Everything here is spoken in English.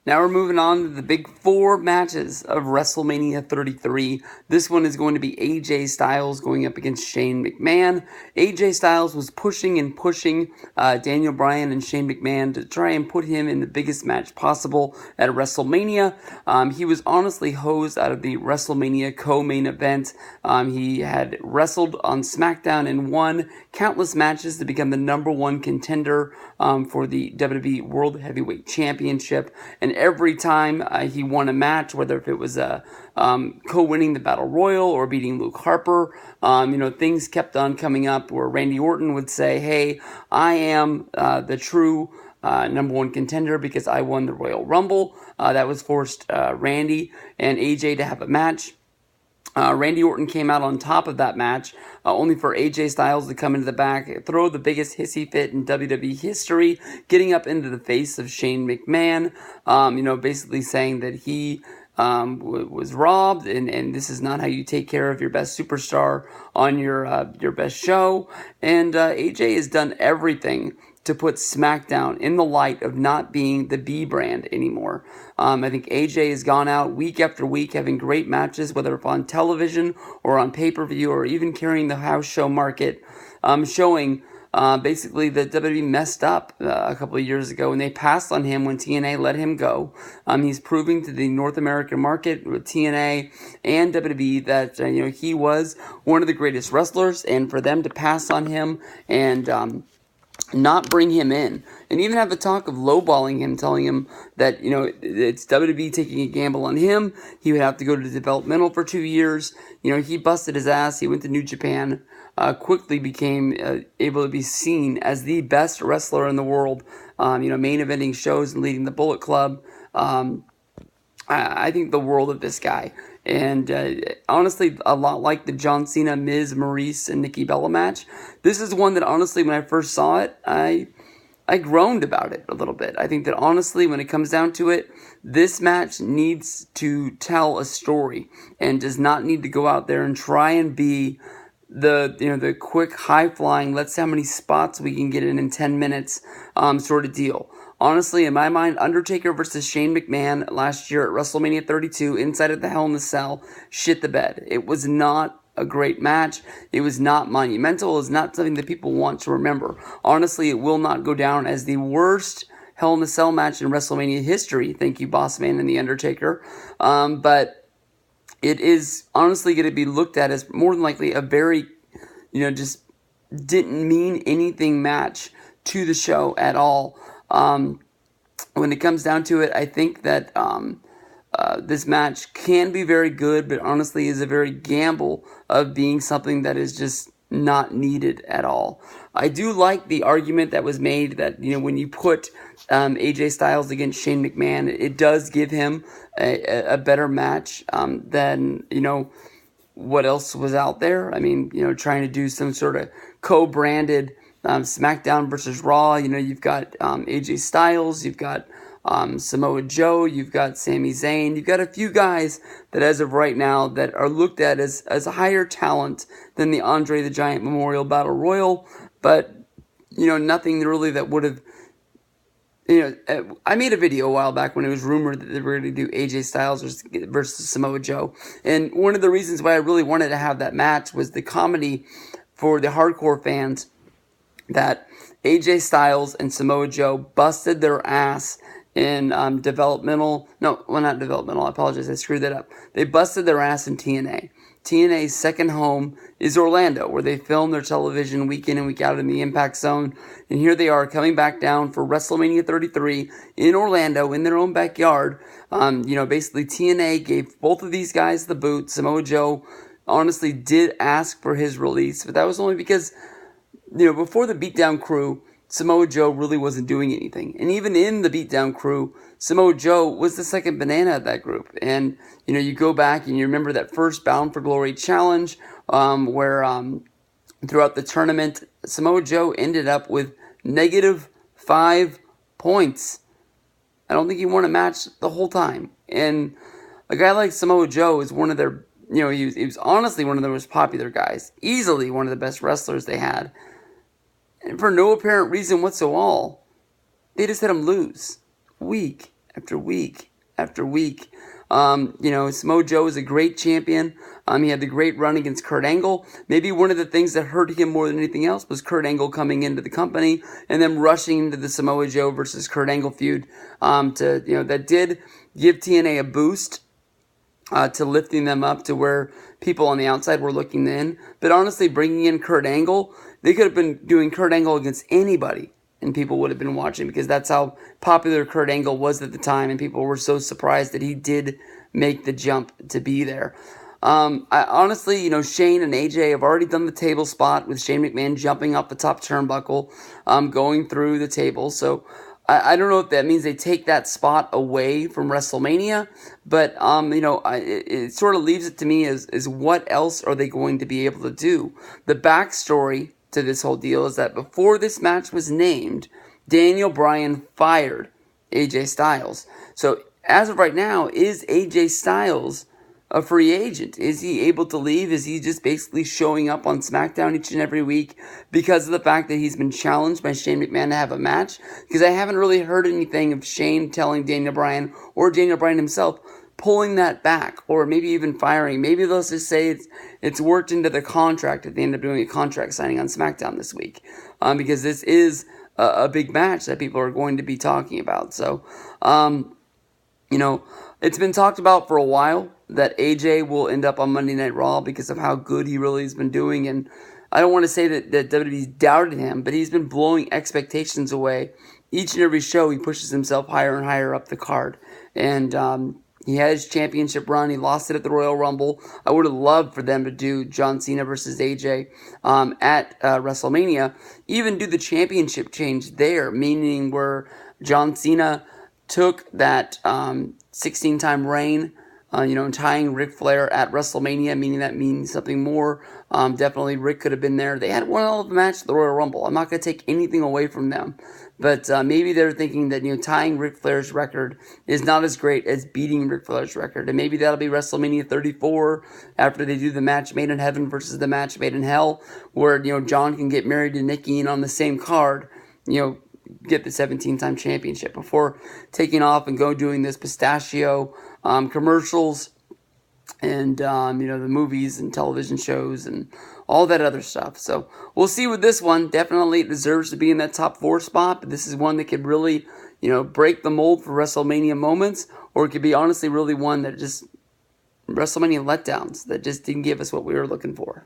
Now we're moving on to the big four matches of WrestleMania 33. This one is going to be AJ Styles going up against Shane McMahon. AJ Styles was pushing and pushing Daniel Bryan and Shane McMahon to try and put him in the biggest match possible at WrestleMania. He was honestly hosed out of the WrestleMania co-main event. He had wrestled on SmackDown and won countless matches to become the number one contender for the WWE World Heavyweight Championship. And every time he won a match, whether if it was co-winning the Battle Royal or beating Luke Harper, things kept on coming up where Randy Orton would say, hey, I am the true number one contender because I won the Royal Rumble. That was forced Randy and AJ to have a match. Randy Orton came out on top of that match, only for AJ Styles to come into the back, throw the biggest hissy fit in WWE history, getting up into the face of Shane McMahon, basically saying that he was robbed, and this is not how you take care of your best superstar on your best show. And AJ has done everything to put SmackDown in the light of not being the B brand anymore. I think AJ has gone out week after week having great matches, whether it's on television or on pay-per-view or even carrying the house show market, showing basically that WWE messed up a couple of years ago and they passed on him when TNA let him go. He's proving to the North American market with TNA and WWE that he was one of the greatest wrestlers, and for them to pass on him and not bring him in, and even have the talk of lowballing him, telling him that, it's WWE taking a gamble on him. He would have to go to developmental for 2 years. He busted his ass. He went to New Japan, quickly became able to be seen as the best wrestler in the world, main eventing shows and leading the Bullet Club. I think the world of this guy. And honestly, a lot like the John Cena, Miz, Maurice, and Nikki Bella match. This is one that honestly, when I first saw it, I groaned about it a little bit. I think that honestly, when it comes down to it, this match needs to tell a story and does not need to go out there and try and be the quick, high-flying, let's see how many spots we can get in 10 minutes sort of deal. Honestly, in my mind, Undertaker versus Shane McMahon last year at WrestleMania 32 inside of the Hell in the Cell shit the bed. It was not a great match. It was not monumental. It was not something that people want to remember. Honestly, it will not go down as the worst Hell in the Cell match in WrestleMania history. Thank you, Boss Man and The Undertaker. But it is honestly going to be looked at as more than likely a very, just didn't mean anything match to the show at all. When it comes down to it, I think that this match can be very good, but honestly is a very gamble of being something that is just not needed at all. I do like the argument that was made that, when you put AJ Styles against Shane McMahon, it does give him a better match than, what else was out there. I mean, trying to do some sort of co-branded SmackDown versus Raw. You've got AJ Styles, you've got Samoa Joe, you've got Sami Zayn, you've got a few guys that as of right now that are looked at as a higher talent than the Andre the Giant Memorial Battle Royal, but nothing really that would have, I made a video a while back when it was rumored that they were going to do AJ Styles versus Samoa Joe, and one of the reasons why I really wanted to have that match was the comedy for the hardcore fans that AJ Styles and Samoa Joe busted their ass in not developmental, I apologize, I screwed that up. They busted their ass in TNA. TNA's second home is Orlando, where they film their television week in and week out in the Impact Zone. And here they are coming back down for WrestleMania 33 in Orlando in their own backyard. Basically TNA gave both of these guys the boot. Samoa Joe honestly did ask for his release, but that was only because before the Beatdown Crew, Samoa Joe really wasn't doing anything. And even in the Beatdown Crew, Samoa Joe was the second banana of that group. And, you go back and you remember that first Bound for Glory challenge where throughout the tournament, Samoa Joe ended up with -5 points. I don't think he won a match the whole time. And a guy like Samoa Joe is one of their, he was honestly one of the most popular guys. Easily one of the best wrestlers they had. And for no apparent reason whatsoever, they just let him lose week after week after week. Samoa Joe is a great champion. He had the great run against Kurt Angle. Maybe one of the things that hurt him more than anything else was Kurt Angle coming into the company and then rushing into the Samoa Joe versus Kurt Angle feud. That did give TNA a boost to lifting them up to where people on the outside were looking in. But honestly, bringing in Kurt Angle, they could have been doing Kurt Angle against anybody, and people would have been watching because that's how popular Kurt Angle was at the time, and people were so surprised that he did make the jump to be there. Shane and AJ have already done the table spot with Shane McMahon jumping up the top turnbuckle, going through the table. So I don't know if that means they take that spot away from WrestleMania, but it sort of leaves it to me as what else are they going to be able to do? The backstory to this whole deal is that before this match was named, Daniel Bryan fired AJ Styles. So as of right now, is AJ Styles a free agent? Is he able to leave? Is he just basically showing up on SmackDown each and every week because of the fact that he's been challenged by Shane McMahon to have a match? Because I haven't really heard anything of Shane telling Daniel Bryan or Daniel Bryan himself pulling that back or maybe even firing. Maybe they'll just say it's worked into the contract if they end up doing a contract signing on SmackDown this week. Because this is a big match that people are going to be talking about. So, it's been talked about for a while that AJ will end up on Monday Night Raw because of how good he really has been doing. And I don't want to say that WWE's doubted him, but he's been blowing expectations away. Each and every show, he pushes himself higher and higher up the card. And he had his championship run. He lost it at the Royal Rumble. I would have loved for them to do John Cena versus AJ at WrestleMania. Even do the championship change there, meaning where John Cena took that 16-time reign, tying Ric Flair at WrestleMania, meaning that means something more. Definitely Rick could have been there. They had one hell of a match at the Royal Rumble. I'm not going to take anything away from them. But maybe they're thinking that, tying Ric Flair's record is not as great as beating Ric Flair's record. And maybe that'll be WrestleMania 34 after they do the match made in heaven versus the match made in hell, where, John can get married to Nikki and on the same card, get the 17-time championship before taking off and doing this pistachio commercials and the movies and television shows and all that other stuff. So we'll see with this one. Definitely it deserves to be in that top 4 spot, but this is one that could really break the mold for WrestleMania moments, or it could be honestly really one that just WrestleMania letdowns that just didn't give us what we were looking for.